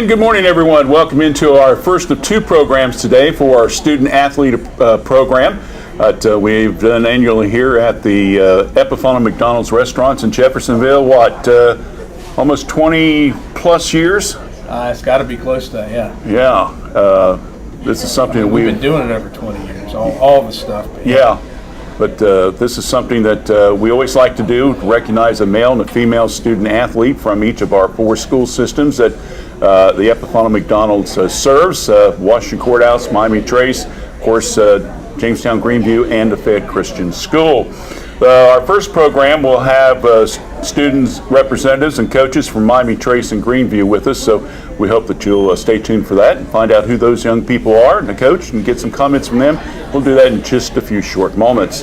And good morning, everyone. Welcome into our first of two programs today for our student-athlete program that we've done annually here at the Epifano McDonald's restaurants in Jeffersonville. Almost 20 plus years? It's got to be close to that, yeah. Yeah. This is something that we've been doing it over 20 years, all the stuff. But this is something that we always like to do, recognize a male and a female student athlete from each of our 4 school systems that the Epifano McDonald's serves, Washington Courthouse, Miami Trace, of course, Jamestown Greenview, and the Fed Christian School. Our first program will have students, representatives, and coaches from Miami Trace and Greenview with us, so we hope that you'll stay tuned for that and find out who those young people are and the coach and get some comments from them. We'll do that in just a few short moments.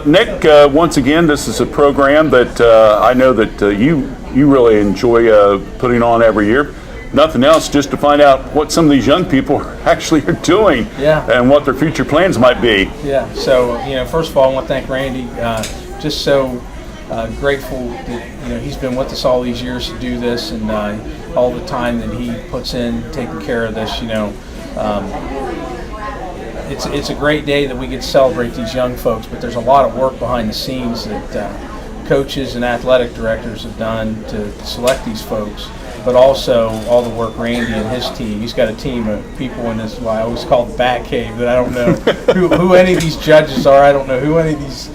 Nick, once again, this is a program that I know that you really enjoy putting on every year. Nothing else, just to find out what some of these young people actually are doing and what their future plans might be. Yeah, so, first of all, I want to thank Randy. Just so grateful that, he's been with us all these years to do this, and all the time that he puts in taking care of this, It's a great day that we get to celebrate these young folks, but there's a lot of work behind the scenes that coaches and athletic directors have done to select these folks. But also all the work Randy and his team. He's got a team of people in this, what I always call the Bat Cave, that I don't know who any of these judges are. I don't know who any of these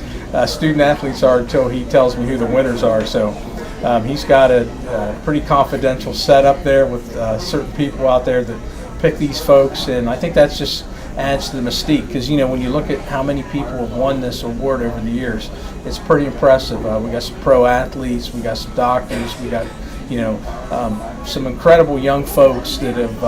student athletes are until he tells me who the winners are. So he's got a pretty confidential setup there with certain people out there that pick these folks, and I think that's just adds to the mystique, because when you look at how many people have won this award over the years, it's pretty impressive. We got some pro athletes, we got some doctors, we got some incredible young folks that have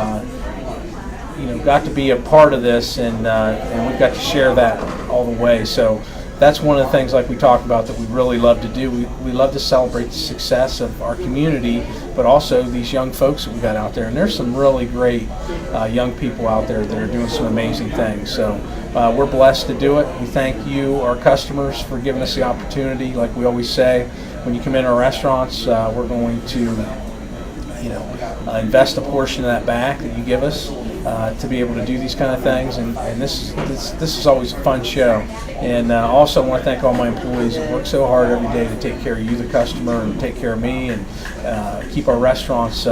got to be a part of this, and we've got to share that all the way. So that's one of the things, like we talked about, that we really love to do. We love to celebrate the success of our community, but also these young folks that we got out there. And there's some really great young people out there that are doing some amazing things. So we're blessed to do it. We thank you, our customers, for giving us the opportunity. Like we always say, when you come in our restaurants, we're going to invest a portion of that back that you give us to be able to do these kind of things, and this is always a fun show. And also I want to thank all my employees that work so hard every day to take care of you, the customer, and take care of me, and keep our restaurants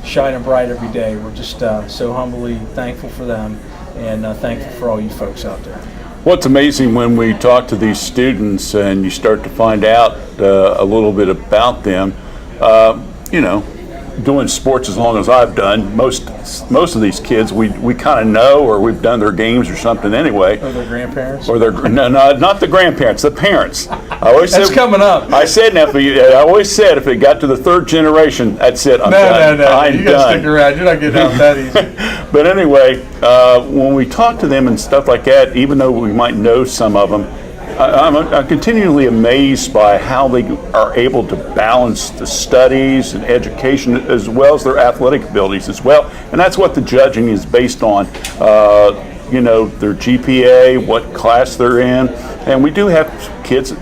shining bright every day. We're just so humbly thankful for them, and thankful for all you folks out there. What's amazing when we talk to these students and you start to find out a little bit about them, doing sports as long as I've done, most of these kids we kind of know, or we've done their games or something anyway. Or their grandparents? Or no, not the grandparents, the parents. That's coming up. I always said if it got to the 3rd generation, that's it. I'm done. No. You got to stick around. You're not getting out that easy. But anyway, when we talk to them and stuff like that, even though we might know some of them, I'm continually amazed by how they are able to balance the studies and education as well as their athletic abilities as well. And that's what the judging is based on, their GPA, what class they're in. And we do have kids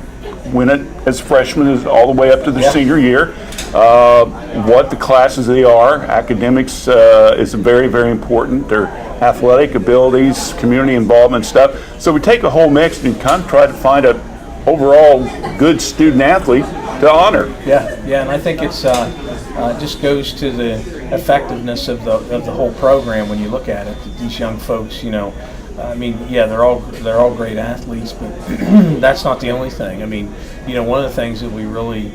win it as freshmen all the way up to their senior year. What the classes they are, academics is very, very important. Their athletic abilities, community involvement stuff. So we take a whole mix and kind of try to find a overall good student athlete to honor. Yeah, and I think it's just goes to the effectiveness of the whole program when you look at it. These young folks, they're all great athletes, but that's not the only thing. One of the things that we really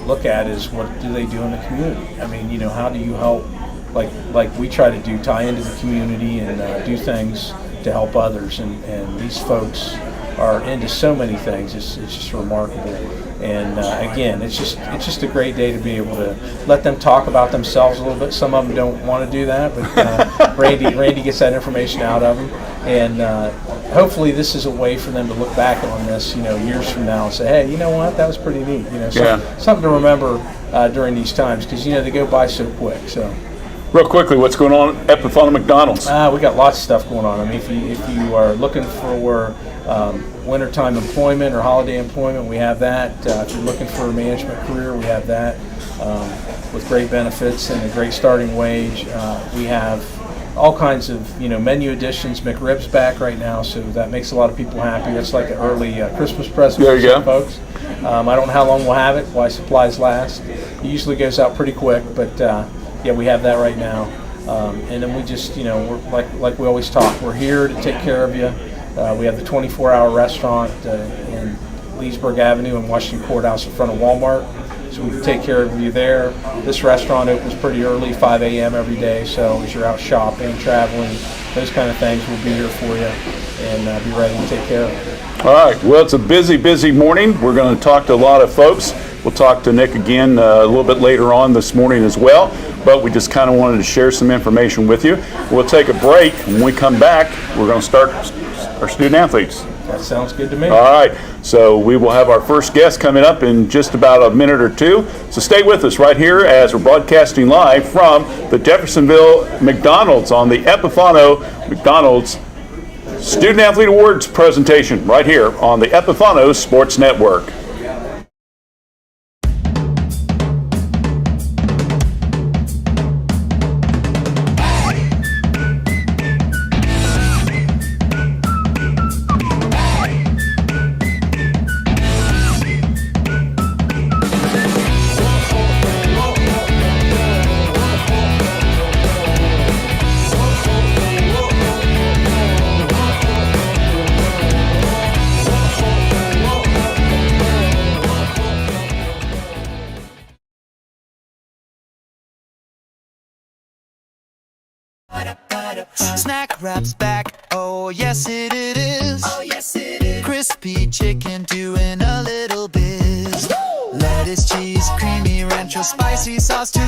look at is what do they do in the community. How do you help? Like we try to do, tie into the community and do things to help others, and these folks are into so many things. It's just remarkable. And again, it's just a great day to be able to let them talk about themselves a little bit. Some of them don't want to do that, but Randy gets that information out of them, and hopefully this is a way for them to look back on this, years from now and say, hey, you know what, that was pretty neat. Something to remember during these times, because they go by so quick. So. Real quickly, what's going on at Epifano McDonald's? We got lots of stuff going on. If you are looking for wintertime employment or holiday employment, we have that. If you're looking for a management career, we have that. with great benefits and a great starting wage. We have all kinds of menu additions. McRib's back right now, so that makes a lot of people happy. That's like an early Christmas present for some folks. I don't know how long we'll have it. Why supplies last. It usually goes out pretty quick, but yeah, we have that right now. And then we just we're like we always talk. We're here to take care of you. We have the 24-hour restaurant in Leesburg Avenue and Washington Courthouse in front of Walmart. So we can take care of you there. This restaurant opens pretty early, 5 a.m. every day. So as you're out shopping, traveling, those kind of things, we'll be here for you and be ready to take care of you. All right. Well, it's a busy morning. We're going to talk to a lot of folks. We'll talk to Nick again a little bit later on this morning as well. But we just kind of wanted to share some information with you. We'll take a break. When we come back, we're going to start our student athletes. That sounds good to me. All right. So we will have our first guest coming up in just about a minute or two. So stay with us right here as we're broadcasting live from the Jeffersonville McDonald's on the Epifano McDonald's Student Athlete Awards presentation right here on the Epifano Sports Network. Snack wraps back, oh yes it is. Oh yes it is. Crispy chicken doing a little biz. Lettuce, cheese, creamy rancho, spicy sauce too.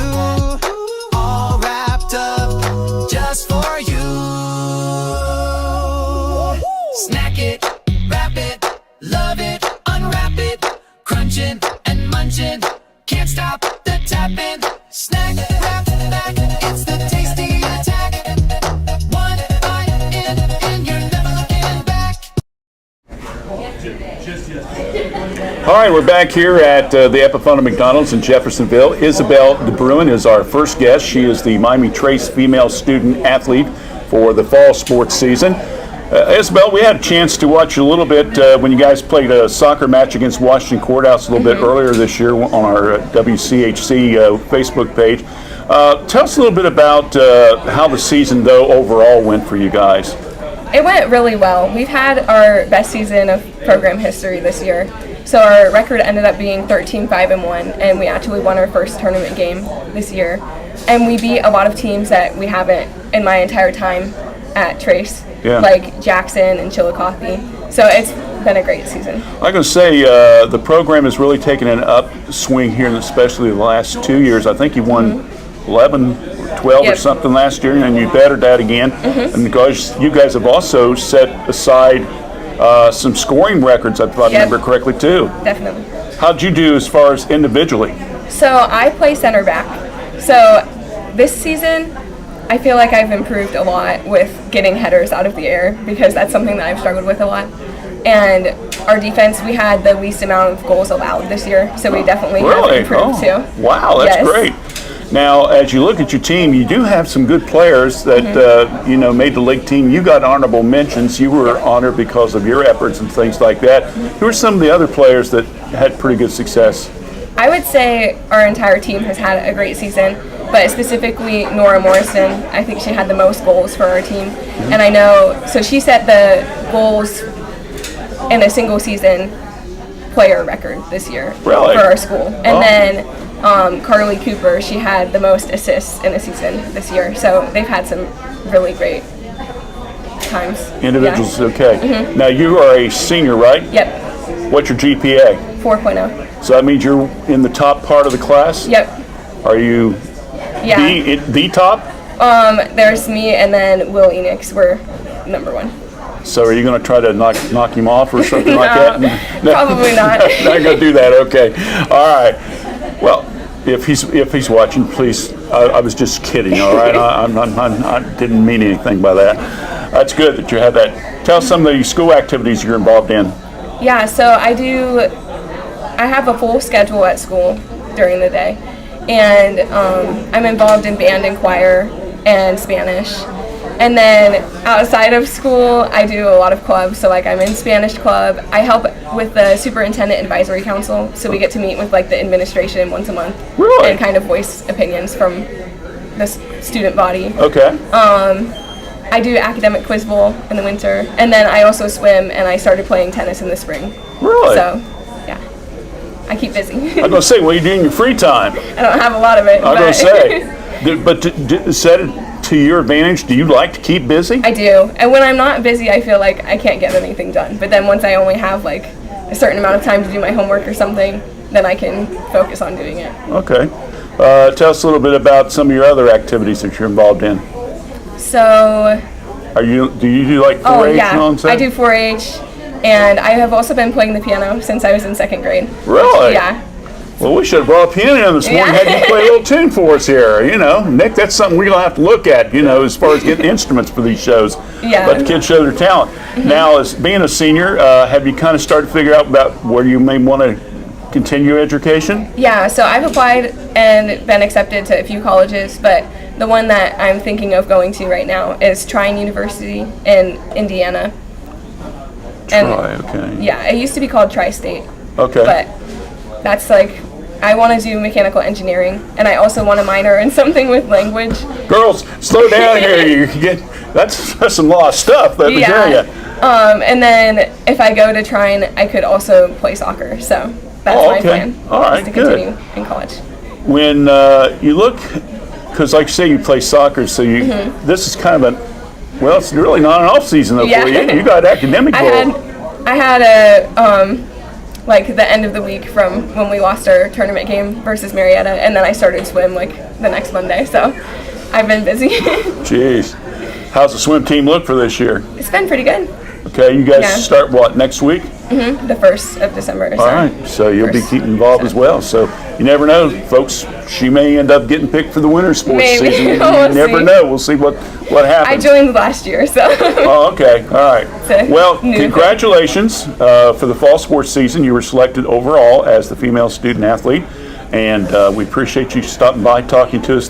All wrapped up just for you. Snack it, wrap it, love it, unwrap it. Crunching and munching, can't stop the tapping. Snack wrap back, it's the tasty attack. One bite in and you're never looking back. All right, we're back here at the Epifano McDonald's in Jeffersonville. Isabel DeBruin is our first guest. She is the Miami Trace female student athlete for the fall sports season. Isabel, we had a chance to watch a little bit when you guys played a soccer match against Washington Courthouse a little bit earlier this year on our WCHC Facebook page. Tell us a little bit about how the season, though, overall went for you guys. It went really well. We've had our best season of program history this year. So our record ended up being 13-5-1, and we actually won our first tournament game this year. And we beat a lot of teams that we haven't in my entire time at Trace, like Jackson and Chillicothe. So it's been a great season. I'm going to say the program has really taken an upswing here, especially the last 2 years. I think you won 11 or 12 or something last year, and you bettered that again. And because you guys have also set aside some scoring records, if I remember correctly, too. Definitely. How'd you do as far as individually? So I play center back. So this season, I feel like I've improved a lot with getting headers out of the air because that's something that I've struggled with a lot. And our defense, we had the least amount of goals allowed this year, so we definitely have improved too. Wow, that's great. Now, as you look at your team, you do have some good players that made the league team. You got honorable mentions. You were honored because of your efforts and things like that. Who are some of the other players that had pretty good success? I would say our entire team has had a great season, but specifically Nora Morrison, I think she had the most goals for our team. And I know, so she set the goals in a single season player record this year for our school. And then Carly Cooper, she had the most assists in a season this year. So they've had some really great times. Individuals, okay. Now you are a senior, right? Yep. What's your GPA? 4.0. So that means you're in the top part of the class? Yep. Are you the top? There's me and then Will Enix. We're number one. So are you going to try to knock him off or something like that? No, probably not. Not going to do that. Okay. All right. Well, if he's watching, please. I was just kidding. All right. I didn't mean anything by that. That's good that you had that. Tell us some of the school activities you're involved in. Yeah. So I have a full schedule at school during the day, and I'm involved in band and choir and Spanish. And then outside of school, I do a lot of clubs. So like I'm in Spanish club. I help with the Superintendent Advisory Council. So we get to meet with like the administration once a month. Really? And kind of voice opinions from the student body. Okay. I do academic quiz bowl in the winter. And then I also swim, and I started playing tennis in the spring. Really? So, yeah. I keep busy. I'm going to say, what do you do in your free time? I don't have a lot of it. I'm going to say, but set it to your advantage. Do you like to keep busy? I do. And when I'm not busy, I feel like I can't get anything done. But then once I only have like a certain amount of time to do my homework or something, then I can focus on doing it. Okay. Tell us a little bit about some of your other activities that you're involved in. So, Do you do like 4-H and all that? I do 4-H, and I have also been playing the piano since I was in 2nd grade. Really? Yeah. Well, we should have brought a piano in this morning, had you play a little tune for us here. You know, Nick, that's something we're going to have to look at, you know, as far as getting instruments for these shows. Yeah. Let the kids show their talent. Now, as being a senior, have you kind of started to figure out about where you may want to continue education? Yeah, so I've applied and been accepted to a few colleges, but the one that I'm thinking of going to right now is Trine University in Indiana. Okay. Yeah, it used to be called Tri-State. Okay. But that's like, I want to do mechanical engineering, and I also want to minor in something with language. Girls, slow down here. You can get that's some lost stuff, let me tell you. And then if I go to Trine, I could also play soccer. So that's my plan. All right, is to good. continue in college. When you look, because like you say, you play soccer, so you this is kind of well, it's really not an off season though for you. You got academic goals. I had a like the end of the week from when we lost our tournament game versus Marietta, and then I started swim like the next Monday. So I've been busy. Jeez, how's the swim team look for this year? It's been pretty good. Okay, you guys start what, next week? The 1st of December. All right, so you'll be keeping involved as well. So you never know, folks. She may end up getting picked for the winter sports season. You never know. We'll see what happens. I joined last year, so. Oh, okay. All right. Well, new congratulations for the fall sports season. You were selected overall as the female student athlete, and we appreciate you stopping by, talking to us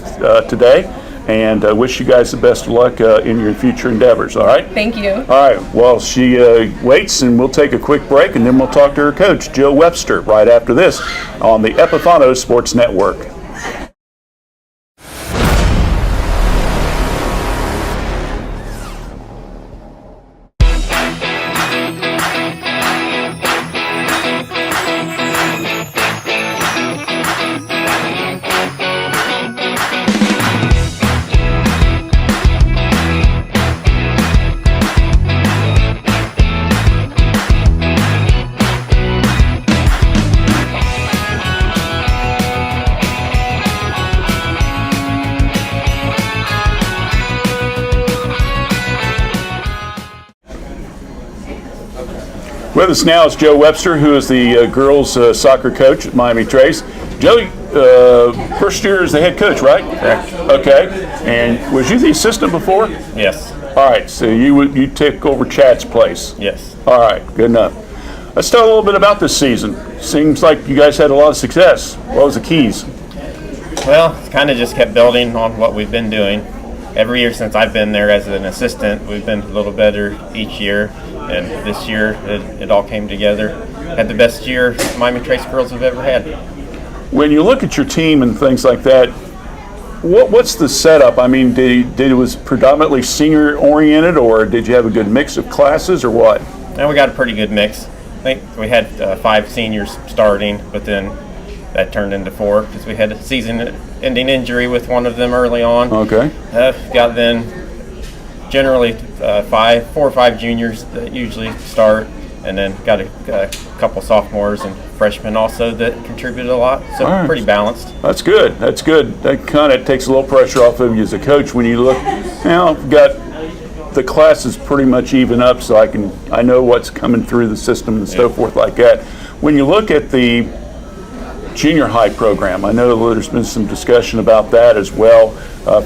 today. And wish you guys the best of luck in your future endeavors, all right? Thank you. All right, well, she waits, and we'll take a quick break, and then we'll talk to her coach, Jill Webster, right after this on the Epifano Sports Network. With us now is Joe Webster, who is the girls soccer coach at Miami Trace. Joe, first year as the head coach, right? Correct. Okay. And was you the assistant before? Yes. All right. So you took over Chad's place. Yes. All right. Good enough. Let's tell a little bit about this season. Seems like you guys had a lot of success. What was the keys? Well, kind of just kept building on what we've been doing. Every year since I've been there as an assistant, we've been a little better each year. And this year, it all came together. Had the best year Miami Trace girls have ever had. When you look at your team and things like that, what's the setup? I mean, did it was predominantly senior oriented, or did you have a good mix of classes, or what? And we got a pretty good mix. I think we had 5 seniors starting, but then that turned into 4 because we had a season-ending injury with one of them early on. Okay. Got then generally 4 or 5 juniors that usually start, and then got a couple sophomores and freshmen also that contributed a lot. So right. Pretty balanced. That's good. That's good. That kind of takes a little pressure off of you as a coach when you look. Now, got the classes pretty much even up, so I know what's coming through the system and so forth like that. When you look at the junior high program, I know there's been some discussion about that as well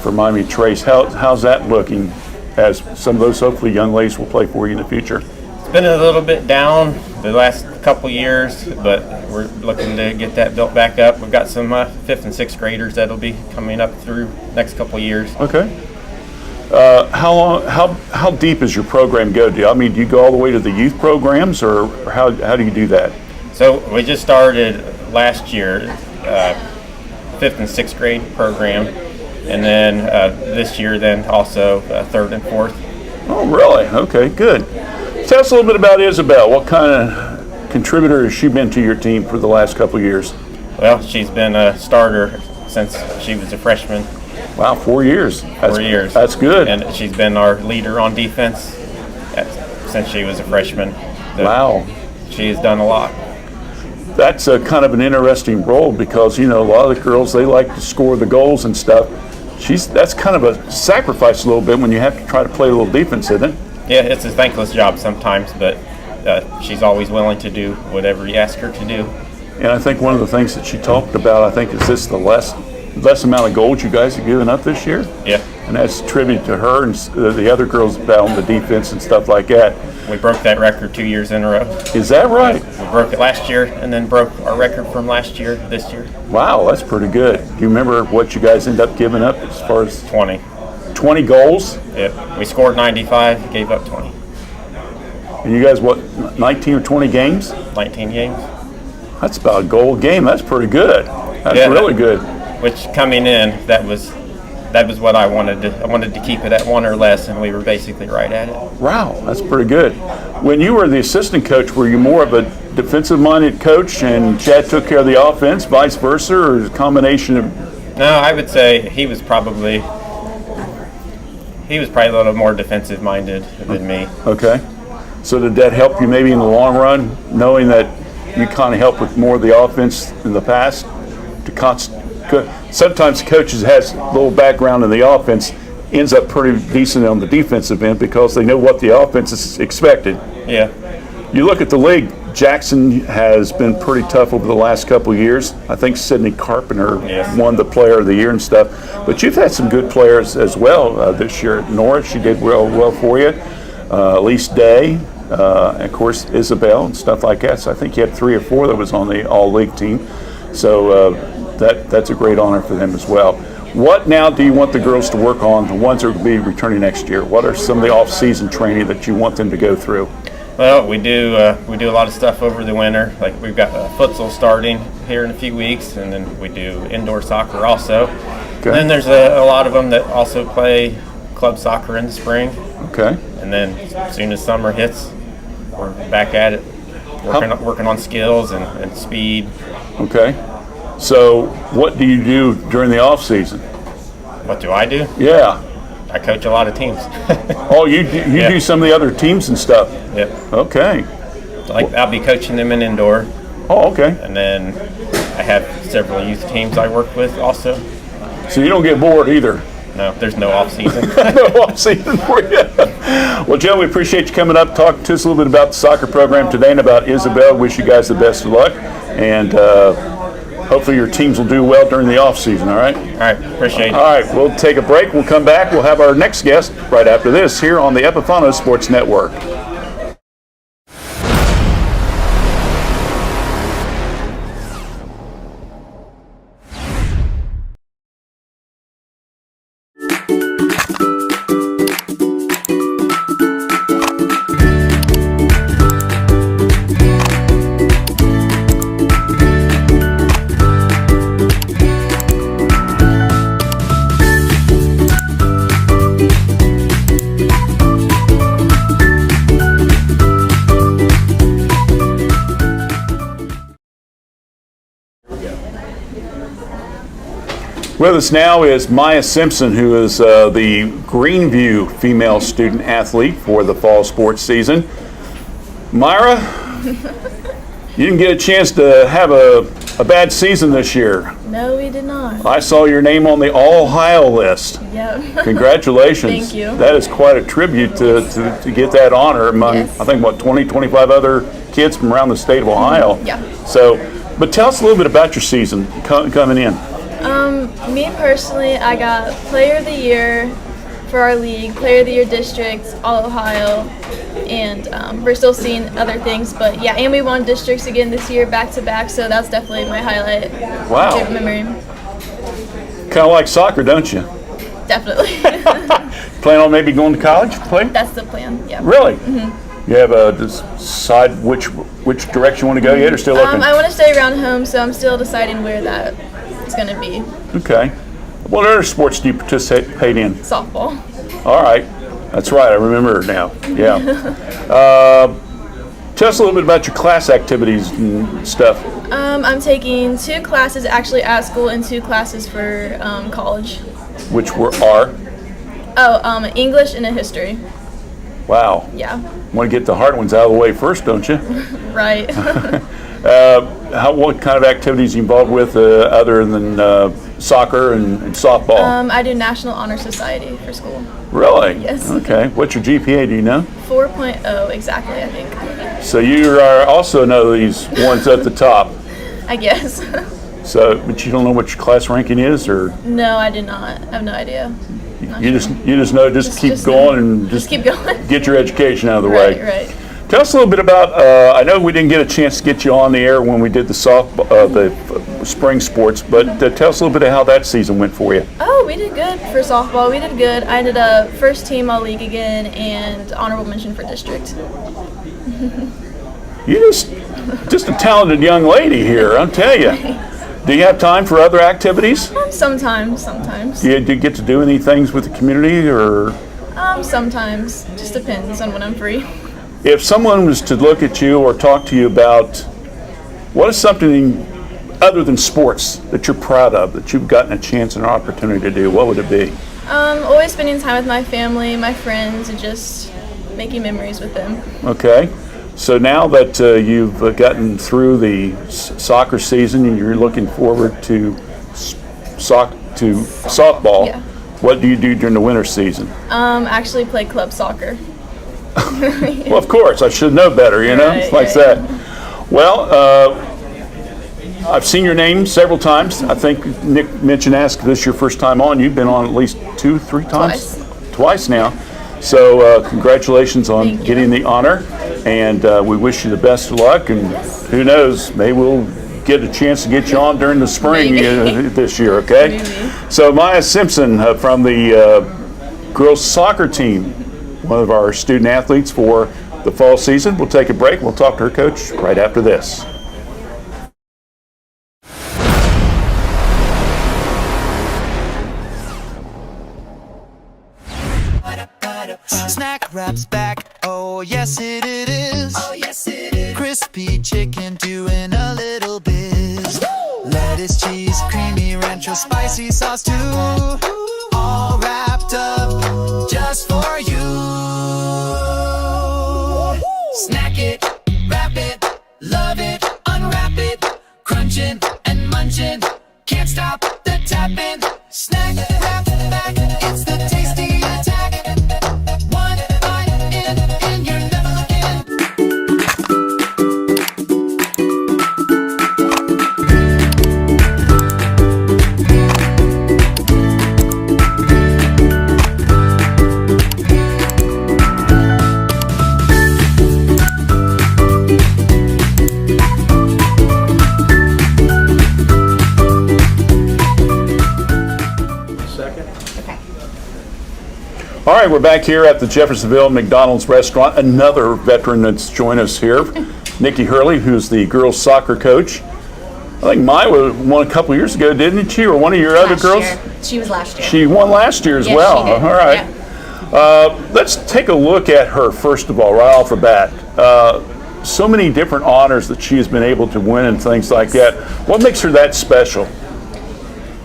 for Miami Trace. How's that looking, as some of those hopefully young ladies will play for you in the future? It's been a little bit down the last couple years, but we're looking to get that built back up. We've got some 5th and 6th graders that'll be coming up through next couple years. Okay. How deep is your program go? Do you go all the way to the youth programs, or how do you do that? So we just started last year, 5th and 6th grade program, and then this year then also 3rd and 4th. Oh, really? Okay, good. Tell us a little bit about Isabel. What kind of contributor has she been to your team for the last couple of years? Well, she's been a starter since she was a freshman. Wow, 4 years. 4 years. That's good. And she's been our leader on defense since she was a freshman. So wow. She has done a lot. That's a kind of an interesting role because, a lot of the girls, they like to score the goals and stuff. That's kind of a sacrifice a little bit when you have to try to play a little defense, isn't it? Yeah, it's a thankless job sometimes, but she's always willing to do whatever you ask her to do. And I think one of the things that she talked about, is this the less amount of goals you guys have given up this year? Yeah. And that's a tribute to her and the other girls on the defense and stuff like that. We broke that record 2 years in a row. Is that right? We broke it last year and then broke our record from last year this year. Wow, that's pretty good. Do you remember what you guys end up giving up as far as 20? 20 goals? Yeah. We scored 95, gave up 20. And you guys, 19 or 20 games? 19 games. That's about a goal a game. That's pretty good. That's really good. Which coming in, that was what I wanted to. I wanted to keep it at 1 or less, and we were basically right at it. Wow, that's pretty good. When you were the assistant coach, were you more of a defensive-minded coach, and Chad took care of the offense, vice versa, or a combination of? No, I would say he was probably a little more defensive-minded than me. Okay. So did that help you maybe in the long run, knowing that you kind of helped with more of the offense in the past? Sometimes coaches has a little background in the offense, ends up pretty decent on the defensive end because they know what the offense is expected. Yeah. You look at the league, Jackson has been pretty tough over the last couple of years. I think Sydney Carpenter won the player of the year and stuff. But you've had some good players as well this year. Nora, she did well for you. Elise Day, of course, Isabel and stuff like that. So I think you had 3 or 4 that was on the all-league team. So that's a great honor for them as well. What now do you want the girls to work on, the ones that will be returning next year? What are some of the off-season training that you want them to go through? Well, we do a lot of stuff over the winter. Like we've got futsal starting here in a few weeks, and then we do indoor soccer also. Okay. And then there's a lot of them that also play club soccer in the spring. Okay. And then as soon as summer hits, we're back at it, working on skills and speed. Okay. So what do you do during the off season? What do I do? Yeah. I coach a lot of teams. Oh, you do some of the other teams and stuff? Yep. Okay. Like I'll be coaching them in indoor. Oh, okay. And then I have several youth teams I work with also. So you don't get bored either? No, there's no off season. No off season for you. Well, Joe, we appreciate you coming up, talking to us a little bit about the soccer program today and about Isabel. Wish you guys the best of luck. And hopefully your teams will do well during the off season, all right? All right, appreciate it. All right, we'll take a break. We'll come back. We'll have our next guest right after this here on the Epifano Sports Network. With us now is Maya Simpson, who is the Greenview female student athlete for the fall sports season. Myra, you didn't get a chance to have a bad season this year. No, we did not. I saw your name on the All-Ohio list. Yep. Congratulations. Thank you. That is quite a tribute to get that honor among, Yes. I think, 20, 25 other kids from around the state of Ohio. Yeah. So, but tell us a little bit about your season coming in. Me personally, I got Player of the Year, for our league, Player of the Year district, All Ohio, and we're still seeing other things. But yeah, and we won districts again this year, back to back. So that's definitely my highlight. Wow. Favorite memory. Kind of like soccer, don't you? Definitely. Plan on maybe going to college, play? That's the plan. Yeah. Really? Mm-hmm. You have a decide which direction you want to go yet, or still looking? I want to stay around home, so I'm still deciding where that is going to be. Okay. What other sports do you participate in? Softball. All right. That's right. I remember now. Yeah. Tell us a little bit about your class activities and stuff. I'm taking 2 classes actually at school and 2 classes for college. Which are? English and a history. Wow. Yeah. Want to get the hard ones out of the way first, don't you? Right. What kind of activities are you involved with other than soccer and softball? I do National Honor Society for school. Really? Yes. Okay. What's your GPA? Do you know? 4.0 exactly, I think. So you are also know these ones at the top. I guess. So, but you don't know what your class ranking is, or No, I do not. I have no idea. you just know keep going and just keep going. get your education out of the Right, way. right. Tell us a little bit about. I know we didn't get a chance to get you on the air when we did the spring sports, but tell us a little bit of how that season went for you. Oh, we did good for softball. We did good. I ended up first team all league again and honorable mention for district. You just a talented young lady here, I'll tell you. Do you have time for other activities? Sometimes. Do you get to do any things with the community, or? Sometimes. Just depends on when I'm free. If someone was to look at you or talk to you about what is something other than sports that you're proud of, that you've gotten a chance and an opportunity to do, what would it be? Always spending time with my family, my friends, and just making memories with them. Okay. So now that you've gotten through the soccer season and you're looking forward to softball, Yeah. what do you do during the winter season? Actually play club soccer. Well, of course, I should know better, Right, like yeah. that. Well, I've seen your name several times. I think Nick mentioned asked if this is your first time on. You've been on at least 2-3 times? Twice now. So congratulations on Thank you. getting the honor, and we wish you the best of luck, and who knows, maybe we'll get a chance to get you on during the spring this year, okay? Maybe. So Maya Simpson from the girls soccer team, one of our student athletes for the fall season. We'll take a break. We'll talk to her coach right after this. Snack Wrap's back, oh yes it is. Oh yes it is. Crispy chicken doing a little biz. Lettuce, cheese, creamy rancho, spicy sauce too. All wrapped up just for you. Snack it, wrap it, love it, unwrap it. Crunching and munching, can't stop the tapping. Snack Wrap back, it's the tasty attack. One bite in and you're never looking. All right, we're back here at the Jeffersonville McDonald's restaurant. Another veteran that's joined us here, Nikki Hurley, who's the girls soccer coach. I think Maya won a couple years ago, didn't she? Or one of your other girls? She was last year. She won last year as Yes, well. she did. All right. Yeah. Let's take a look at her first of all, right off the bat. So many different honors that she has been able to win and things like that. What makes her that special?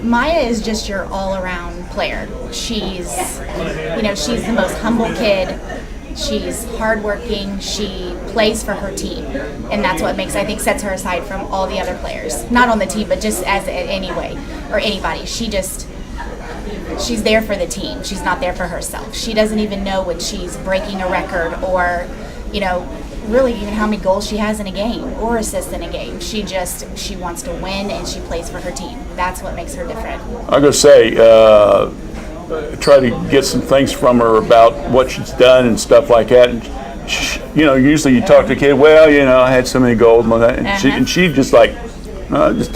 Maya is just your all-around player. She's the most humble kid. She's hardworking. She plays for her team, and that's what sets her aside from all the other players. Not on the team, but just as anybody. She's there for the team. She's not there for herself. She doesn't even know when she's breaking a record or, really even how many goals she has in a game or assists in a game. She wants to win and she plays for her team. That's what makes her different. I'm going to say, try to get some things from her about what she's done and stuff like that. And usually you talk to a kid, well, I had so many goals, and she just like, I just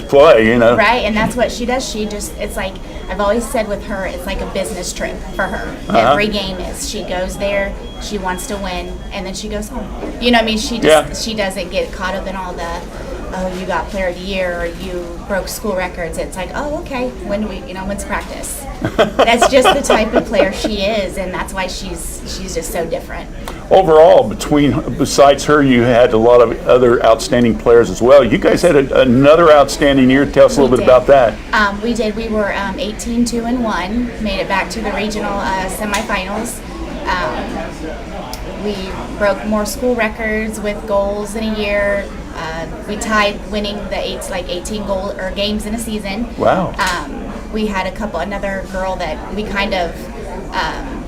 play, Right, and that's what she does. It's like, I've always said with her, it's like a business trip for her. Every game is. She goes there, she wants to win, and then she goes home. You know what I mean? She doesn't get caught up in all the, oh, you got player of the year, or you broke school records. It's like, oh, okay, when's practice? That's just the type of player she is, and that's why she's just so different. Overall, besides her, you had a lot of other outstanding players as well. You guys had another outstanding year. Tell us a little bit about that. We did. We were 18-2-1, made it back to the regional semifinals. We broke more school records with goals in a year. We tied winning the 18 goal or games in a season. Wow. We had another girl that we kind of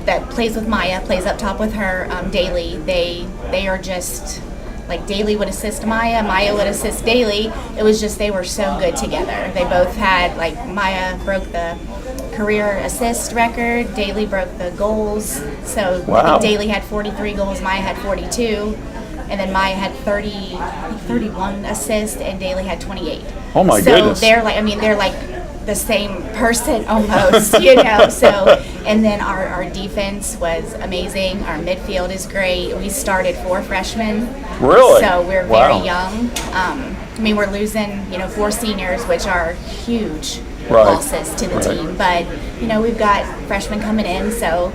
that plays with Maya, plays up top with her, Daly. They are just like Daly would assist Maya, Maya would assist Daly. It was just they were so good together. They both had, like, Maya broke the career assist record, Daly broke the goals. So I think Daly had 43 goals, Maya had 42. And then Maya had 31 assists, and Daly had 28. Oh my goodness! So they're like the same person almost, So, and then our defense was amazing. Our midfield is great. We started 4 freshmen. Really? So we're very young. We're losing, 4 seniors, which are huge losses to the team. But we've got freshmen coming in, so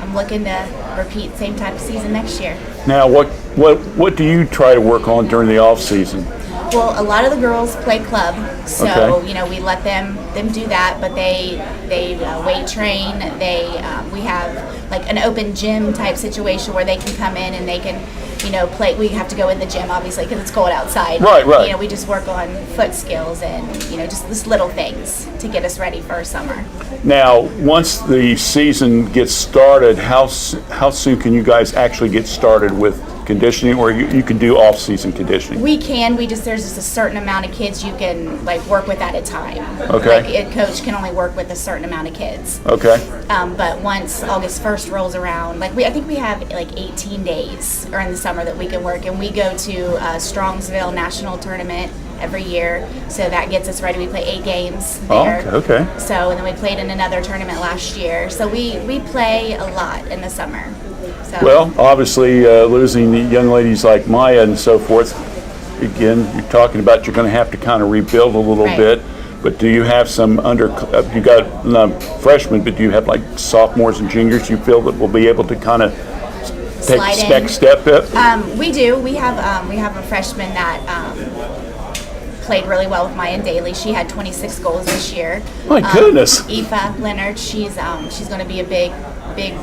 I'm looking to repeat same type of season next year. Now, what do you try to work on during the off season? Well, a lot of the girls play club, so we let them do that. But they weight train. We have like an open gym type situation where they can come in and they can play. We have to go in the gym obviously because it's cold outside. Right. We just work on foot skills and just these little things to get us ready for summer. Now, once the season gets started, how soon can you guys actually get started with conditioning, or you can do off-season conditioning? We can. There's just a certain amount of kids you can work with at a time. Okay. Like a coach can only work with a certain amount of kids. Okay. But once August 1st rolls around, I think we have 18 days or in the summer that we can work, and we go to Strongsville National Tournament every year, so that gets us ready. We play 8 games there. Oh, okay. So, and then we played in another tournament last year. So we play a lot in the summer. So. Well, obviously, losing young ladies like Maya and so forth, again, you're talking about you're going to have to kind of rebuild a little bit. But do you have some you got freshmen, but do you have like sophomores and juniors you feel that will be able to kind of take the next step up? We do. We have a freshman that played really well with Maya and Daly. She had 26 goals this year. My goodness. Aoife Leonard, she's going to be a big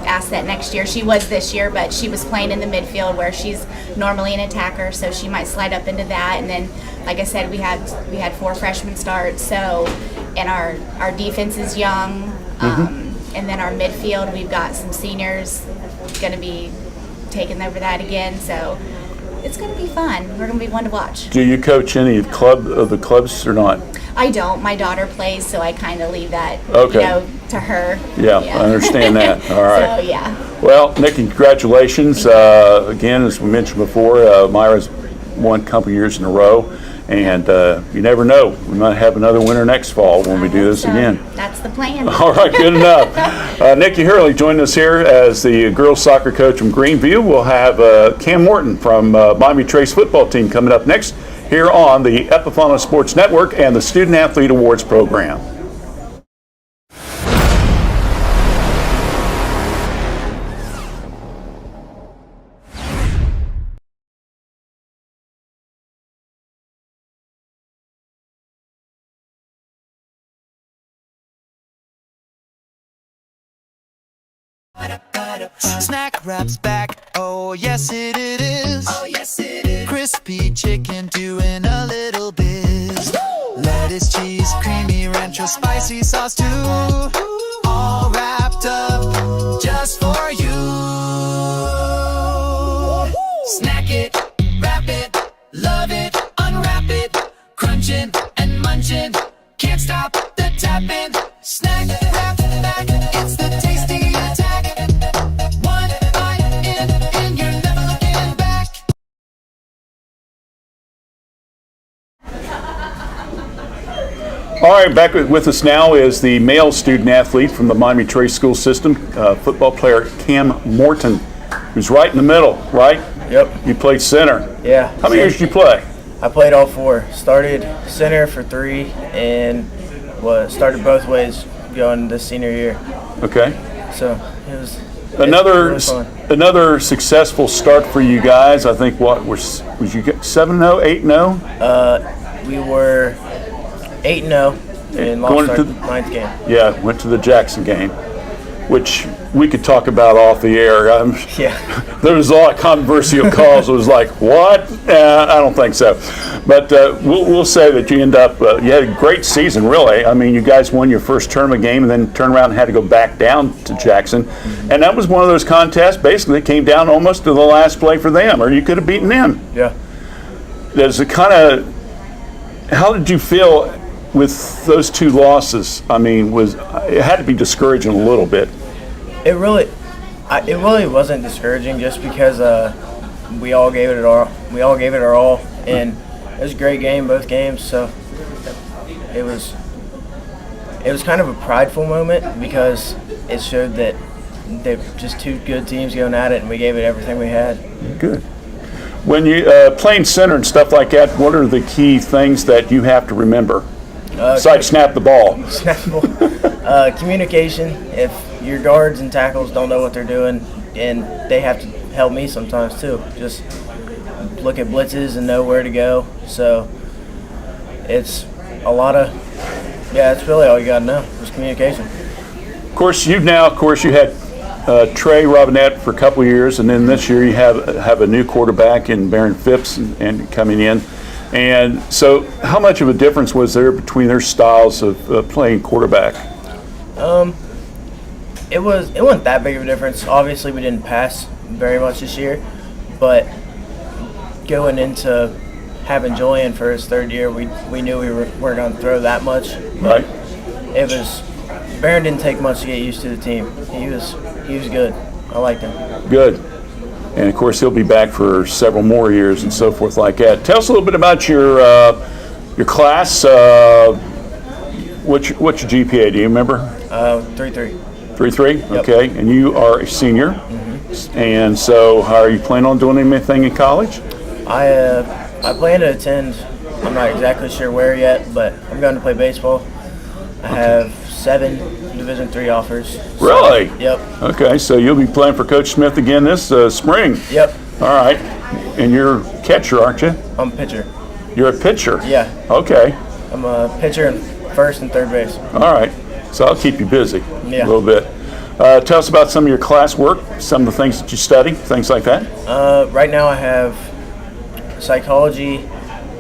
asset next year. She was this year, but she was playing in the midfield where she's normally an attacker, so she might slide up into that. And then, like I said, we had 4 freshmen start. So, and our defense is young, and then our midfield, we've got some seniors going to be taking over that again. So it's going to be fun. We're going to be one to watch. Do you coach any of the clubs or not? I don't. My daughter plays, so I kind of leave that, to her. Yeah, I understand that. All right. So, yeah. Well, Nikki, congratulations. Again, as we mentioned before, Myra's won a couple years in a row, and you never know. We might have another winner next fall when we do this again. That's the plan. All right, good enough. Nikki Hurley joined us here as the girls soccer coach from Greenview. We'll have Cam Morton from Miami Trace football team coming up next here on the Epifano Sports Network and the Student Athlete Awards program. Snack Wrap's back, oh yes it is. Oh yes it is. Crispy chicken doing a little biz. Lettuce, cheese, creamy ranch, spicy sauce too. All wrapped up just for you. Snack it, wrap it, love it, unwrap it. Crunching and munching, can't stop the tapping. Snack Wrap back, it's All right, back with us now is the male student athlete from the Miami Trace School System, football player Cam Morton, who's right in the middle, right? Yep. You played center. Yeah. How many years did you play? I played all 4. Started center for 3 and started both ways going this senior year. Okay. So it was Another fun. another successful start for you guys. I think what was you 7-0, 8-0? We were 8-0 and Going lost to our the- 9th game. Yeah, went to the Jackson game, which we could talk about off the air. Yeah. There was a lot of controversial calls. It was like, what? I don't think so. But we'll say that you end up, you had a great season, really. I mean, you guys won your first tournament game and then turned around and had to go back down to Jackson. And that was one of those contests, basically, that came down almost to the last play for them, or you could have beaten them. Yeah. There's a kind of, how did you feel with those 2 losses? I mean, it had to be discouraging a little bit. It really wasn't discouraging just because we all gave it our all, and it was a great game, both games. So it was kind of a prideful moment because it showed that they're just 2 good teams going at it, and we gave it everything we had. Good. When you playing center and stuff like that, what are the key things that you have to remember? Besides snap the ball. Snappable. Communication. If your guards and tackles don't know what they're doing, and they have to help me sometimes too. Just look at blitzes and know where to go. So it's a lot of, it's really all you got to know is communication. Of course, you had Trey Robinette for a couple of years, and then this year you have a new quarterback in Baron Phipps and coming in. And so how much of a difference was there between their styles of playing quarterback? It wasn't that big of a difference. Obviously, we didn't pass very much this year, but going into having Julian for his 3rd year, we knew we weren't going to throw that much. Right. Baron didn't take much to get used to the team. He was good. I liked him. Good. And of course, he'll be back for several more years and so forth like that. Tell us a little bit about your class. What's your GPA? Do you remember? 3.3. 3.3. Yep. Okay. And you are a senior. Mm-hmm. And so, how are you planning on doing anything in college? I plan to attend. I'm not exactly sure where yet, but I'm going to play baseball. I have 7 Division III offers. Really? Yep. Okay, so you'll be playing for Coach Smith again this spring. Yep. All right. And you're a catcher, aren't you? I'm a pitcher. You're a pitcher? Yeah. Okay. I'm a pitcher in 1st and 3rd base. All right. So I'll keep you busy Yeah. a little bit. Tell us about some of your classwork, some of the things that you study, things like that. Right now I have psychology,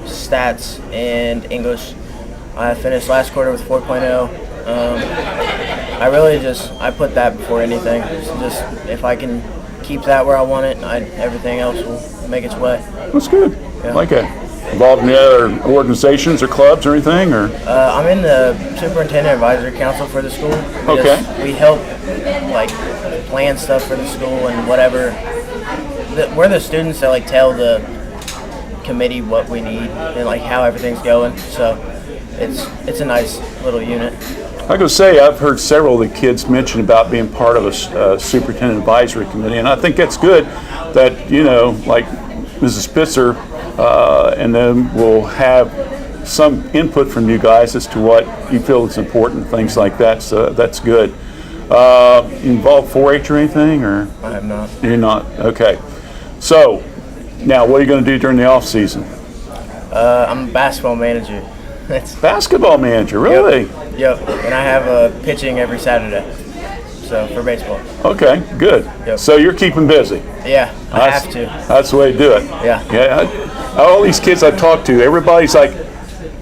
stats, and English. I finished last quarter with 4.0. I put that before anything. So just if I can keep that where I want it, everything else will make its way. That's good. Yeah. I like it. Involved in any other organizations or clubs or anything, or? I'm in the Superintendent Advisory Council for the school. We help plan stuff for the school and whatever. We're the students that tell the committee what we need and how everything's going. So it's a nice little unit. I go say I've heard several of the kids mention about being part of a superintendent advisory committee, and I think that's good. That Mrs. Spitzer and then we'll have some input from you guys as to what you feel is important, things like that. So that's good. Involved 4-H or anything, or I have not. You're not. Okay. So now, what are you going to do during the off season? I'm a basketball manager. Basketball manager, really? Yep. And I have pitching every Saturday. So for baseball. Okay, good. Yep. So you're keeping busy. Yeah, I have to. That's the way to do it. Yeah. Yeah. All these kids I talk to, everybody's like,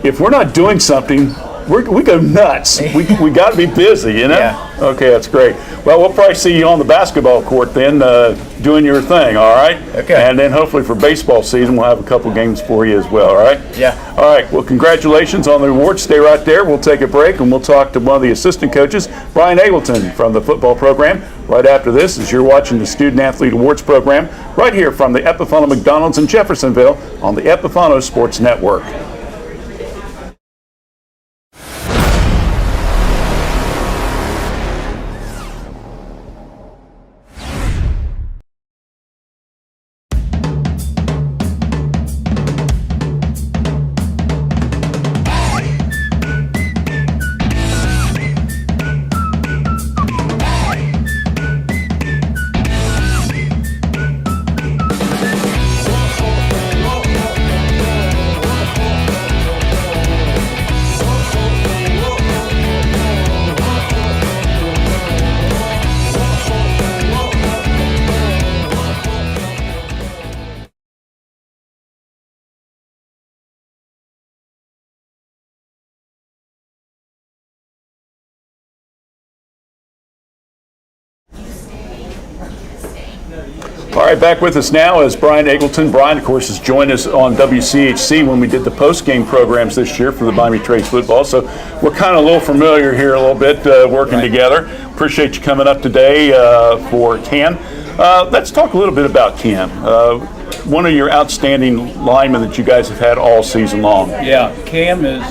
if we're not doing something, we go nuts. We got to be busy, you know? Yeah. Okay, that's great. Well, we'll probably see you on the basketball court then, doing your thing, all right? Okay. And then hopefully for baseball season, we'll have a couple games for you as well, all right? Yeah. All right, well, congratulations on the award. Stay right there. We'll take a break, and we'll talk to one of the assistant coaches, Brian Ableton, from the football program. Right after this, as you're watching the Student Athlete Awards program, right here from the Epifano McDonald's in Jeffersonville on the Epifano Sports Network. All right, back with us now is Brian Eggleton. Brian, of course, has joined us on WCHC when we did the post-game programs this year for the Miami Trades football. So we're kind of a little familiar here a little bit working together. Appreciate you coming up today for Cam. Let's talk a little bit about Cam. One of your outstanding linemen that you guys have had all season long. Yeah, Cam is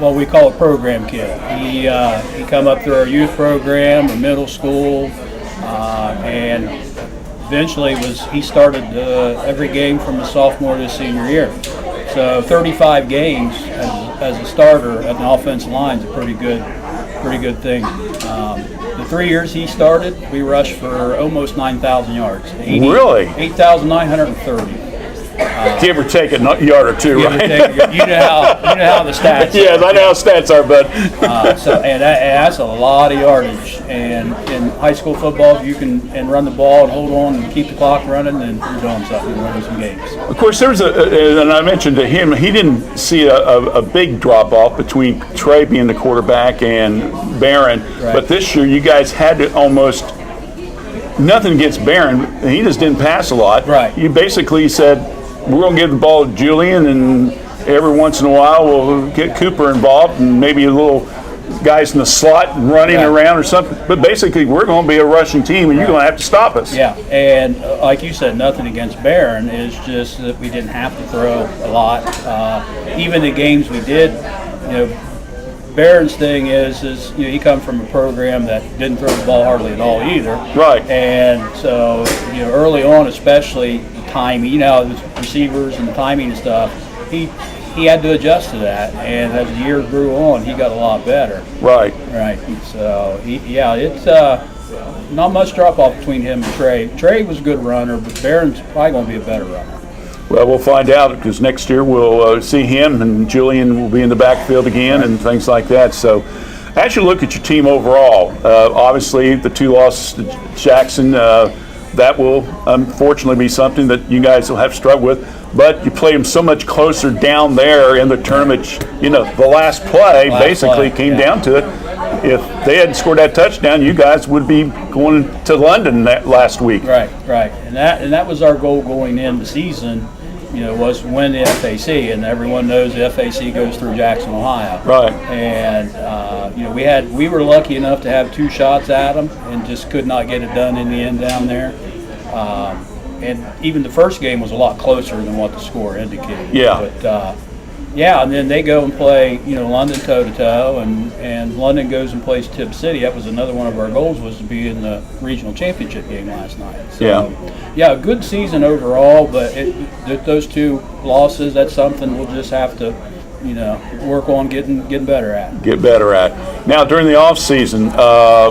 what we call a program kid. He come up through our youth program, or middle school, and eventually he started every game from the sophomore to the senior year. So 35 games as a starter at an offensive line is a pretty good thing. The 3 years he started, we rushed for almost 9,000 yards. Really? 8,930. Give or take a yard or two, right? You know how the stats are. Yes, I know how stats are, but and that's a lot of yardage. And in high school football, if you can run the ball and hold on and keep the clock running, then you're doing something, you're winning some games. of course, there's and I mentioned to him, he didn't see a big drop off between Trey being the quarterback and Barron, Right. but this year you guys had to almost. Nothing against Barron, he just didn't pass a lot. Right. You basically said, we're going to give the ball to Julian, and every once in a while we'll get Cooper involved and maybe a little guys in the slot running around or something. But basically, we're going to be a rushing team, and you're going to have to stop us. Yeah, and like you said, nothing against Barron. It's just that we didn't have to throw a lot. Even the games we did, Barron's thing is he comes from a program that didn't throw the ball hardly at all either. Right. And so early on, especially the timing, the receivers and the timing and stuff, he had to adjust to that. And as the year grew on, he got a lot better. Right. Right. So it's not much drop off between him and Trey. Trey was a good runner, but Barron's probably going to be a better runner. Well, we'll find out because next year we'll see him and Julian will be in the backfield again and things like that. So as you look at your team overall, obviously the 2 losses to Jackson, that will unfortunately be something that you guys will have to struggle with. But you play them so much closer down there in the tournament. The last play came down to it. If they hadn't scored that touchdown, you guys would be going to London that last week. Right. And that was our goal going into the season. Was win the FAC, and everyone knows the FAC goes through Jackson, Ohio. Right. And we were lucky enough to have 2 shots at them, and just could not get it done in the end down there. And even the first game was a lot closer than what the score indicated. Yeah. But and then they go and play London toe-to-toe, and London goes and plays Tip City. That was another one of our goals, was to be in the regional championship game last night. So, a good season overall, but those 2 losses, that's something we'll just have to work on getting better at. Get better at. Now, during the off season,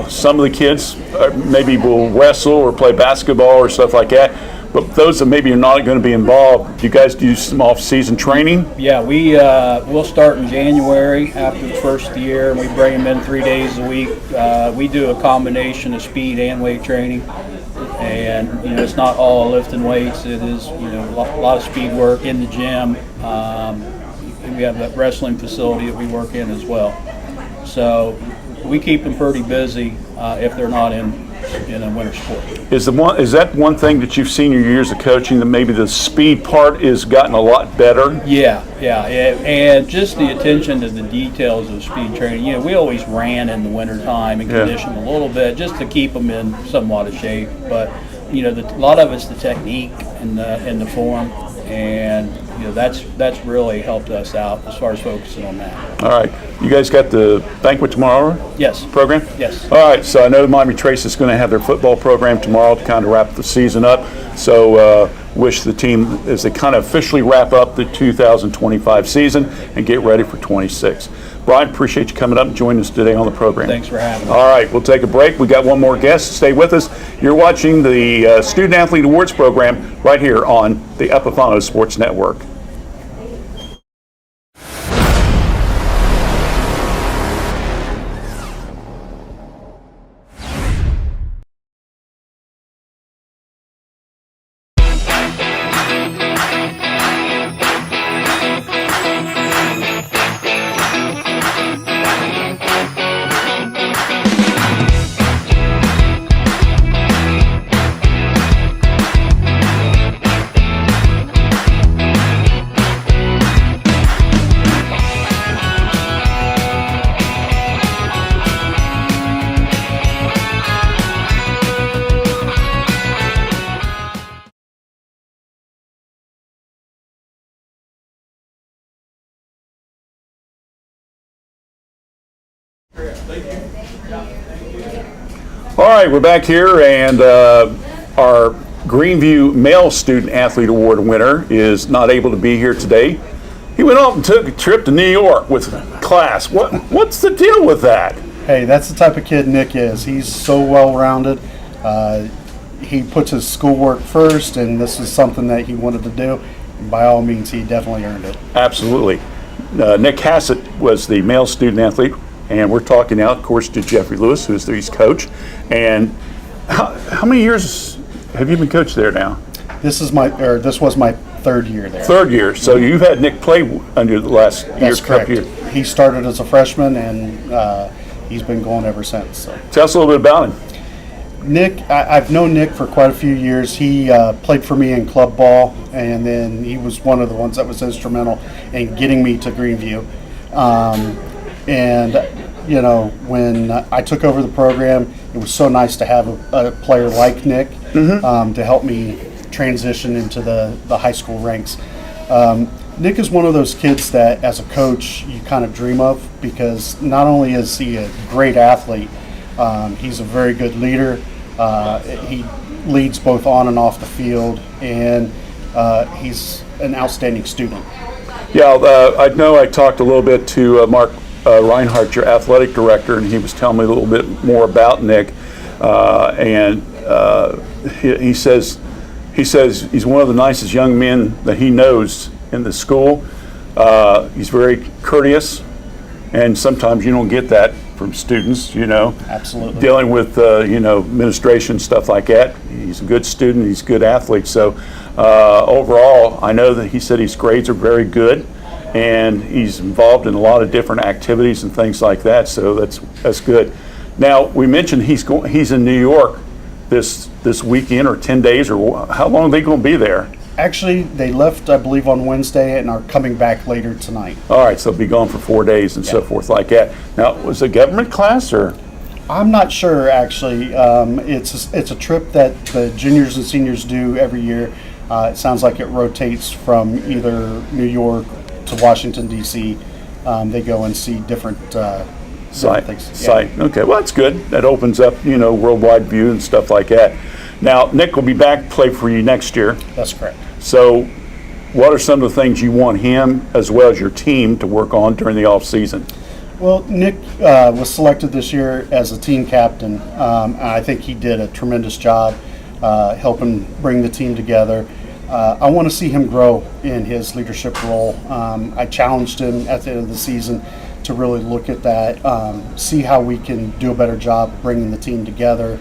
some of the kids maybe will wrestle or play basketball or stuff like that. But those that maybe are not going to be involved, do you guys do some off-season training? Yeah, we'll start in January after the first year, and we bring them in 3 days a week. We do a combination of speed and weight training, and it's not all lifting weights. It is a lot of speed work in the gym. We have that wrestling facility that we work in as well. So we keep them pretty busy if they're not in a winter sport. Is that one thing that you've seen in your years of coaching, that maybe the speed part has gotten a lot better? Yeah, and just the attention to the details of speed training. We always ran in the winter time and conditioned a little bit just to keep them in somewhat of shape. But a lot of it's the technique and the form, and that's really helped us out as far as focusing on that. All right, you guys got the banquet tomorrow? Yes. Program? Yes. All right, so I know Miami Trace is going to have their football program tomorrow to kind of wrap the season up. So wish the team, as they kind of officially wrap up the 2025 season and get ready for 26. Brian, appreciate you coming up and joining us today on the program. Thanks for having me. All right, we'll take a break. We got one more guest. Stay with us. You're watching the Student Athlete Awards program right here on the Epifano Sports Network. All right, we're back here, and our Greenview Male Student Athlete Award winner is not able to be here today. He went off and took a trip to New York with class. What's the deal with that? Hey, that's the type of kid Nick is. He's so well-rounded. He puts his schoolwork first, and this is something that he wanted to do. And by all means, he definitely earned it. Absolutely. Nick Hassett was the male student athlete, and we're talking now, of course, to Jeffrey Lewis, who's his coach. And how many years have you been coach there now? This was my third year there. Third year. So you've had Nick play under the last That's correct. He started as a freshman, and he's been going ever since. So. Tell us a little bit about him. Nick, I've known Nick for quite a few years. He played for me in club ball, and then he was one of the ones that was instrumental in getting me to Greenview. And, you know, when I took over the program, it was so nice to have a player like Nick to help me transition into the high school ranks. Nick is one of those kids that, as a coach, you kind of dream of, because not only is he a great athlete, he's a very good leader. He leads both on and off the field, and he's an outstanding student. Yeah, I know I talked a little bit to Mark Reinhardt, your athletic director, and he was telling me a little bit more about Nick. He says he's one of the nicest young men that he knows in the school. He's very courteous, and sometimes you don't get that from students, you know. Absolutely. Dealing with, administration, stuff like that. He's a good student, he's a good athlete. So overall, I know that he said his grades are very good, and he's involved in a lot of different activities and things like that. So that's good. Now, we mentioned he's in New York this weekend, or 10 days, or how long are they going to be there? Actually, they left, I believe, on Wednesday and are coming back later tonight. All right, so they'll be gone for 4 days and so forth like that. Now, was it a government class, or? I'm not sure, actually. It's a trip that the juniors and seniors do every year. It sounds like it rotates from either New York to Washington, D.C. They go and see different things. Site. Okay, well, that's good. That opens up, worldwide view and stuff like that. Now, Nick will be back to play for you next year. That's correct. So what are some of the things you want him, as well as your team, to work on during the off season? Well, Nick was selected this year as a team captain. And I think he did a tremendous job helping bring the team together. I want to see him grow in his leadership role. I challenged him at the end of the season to really look at that, see how we can do a better job bringing the team together,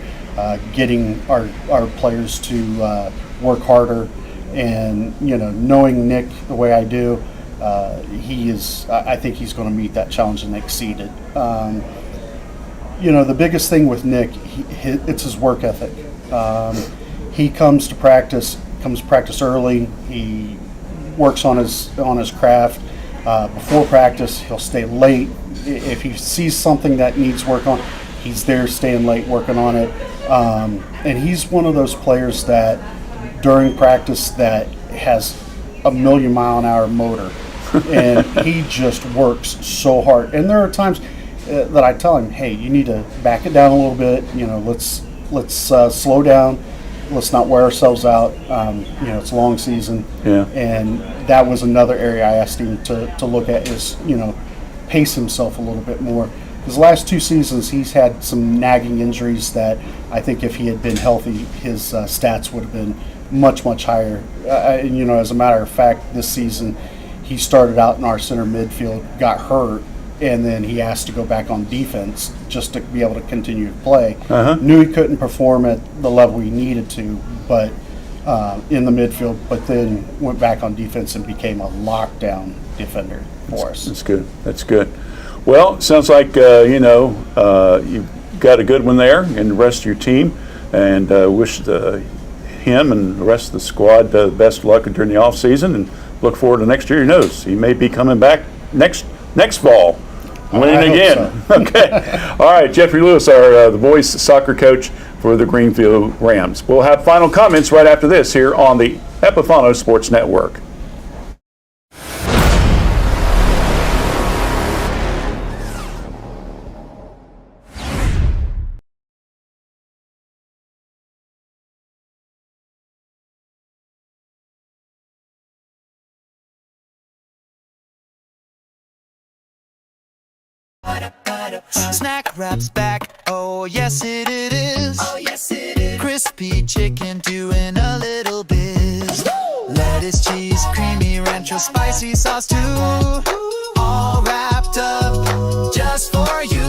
getting our players to work harder. And, knowing Nick the way I do, I think he's going to meet that challenge and exceed it. The biggest thing with Nick, it's his work ethic. He comes to practice early. He works on his craft. Before practice, he'll stay late. If he sees something that needs work on, he's there staying late working on it. And he's one of those players that during practice that has a 1,000,000-mile-an-hour motor, and he just works so hard. And there are times that I tell him, "Hey, you need to back it down a little bit. Let's slow down. Let's not wear ourselves out. It's a long season." Yeah. And that was another area I asked him to look at, is pace himself a little bit more. His last 2 seasons, he's had some nagging injuries that I think if he had been healthy, his stats would have been much, much higher. As a matter of fact, this season, he started out in our center midfield, got hurt, and then he asked to go back on defense just to be able to continue to play. Knew he couldn't perform at the level he needed to, but in the midfield, but then went back on defense and became a lockdown defender for us. That's good. That's good. Well, sounds like, you've got a good one there and the rest of your team, and wish him and the rest of the squad the best of luck during the off season, and look forward to next year. Who knows? He may be coming back next fall, winning again. So. Okay. All right, Jeffrey Lewis, our the boys soccer coach for the Greenview Rams. We'll have final comments right after this here on the Epifano Sports Network. Snack Wrap's back, oh yes it is. Oh yes it is. Crispy chicken doing a little biz. Lettuce, cheese, creamy rancho, spicy sauce too. All wrapped up just for you.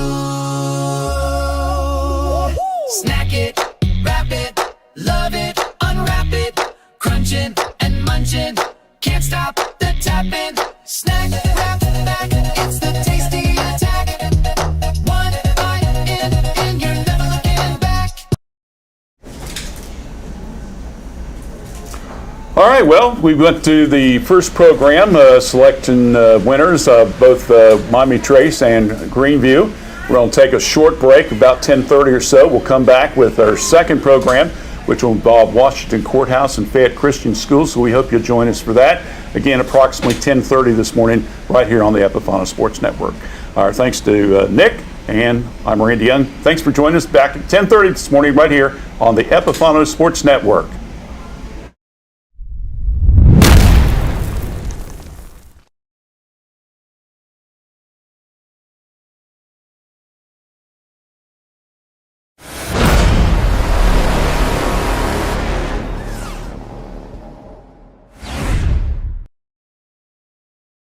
Snack it, wrap it, love it, unwrap it. Crunching and munching, can't stop the tapping. Snack Wrap back, it's the tasty attack. One bite in, and you're never looking back. All right, well, we went to the first program, selecting winners of both Miami Trace and Greenview. We're going to take a short break, about 10:30 or so. We'll come back with our second program, which will involve Washington Courthouse and Fayette Christian School, so we hope you'll join us for that. Again, approximately 10:30 this morning, right here on the Epifano Sports Network. Our thanks to Nick, and I'm Randy Young. Thanks for joining us back at 10:30 this morning, right here on the Epifano Sports Network.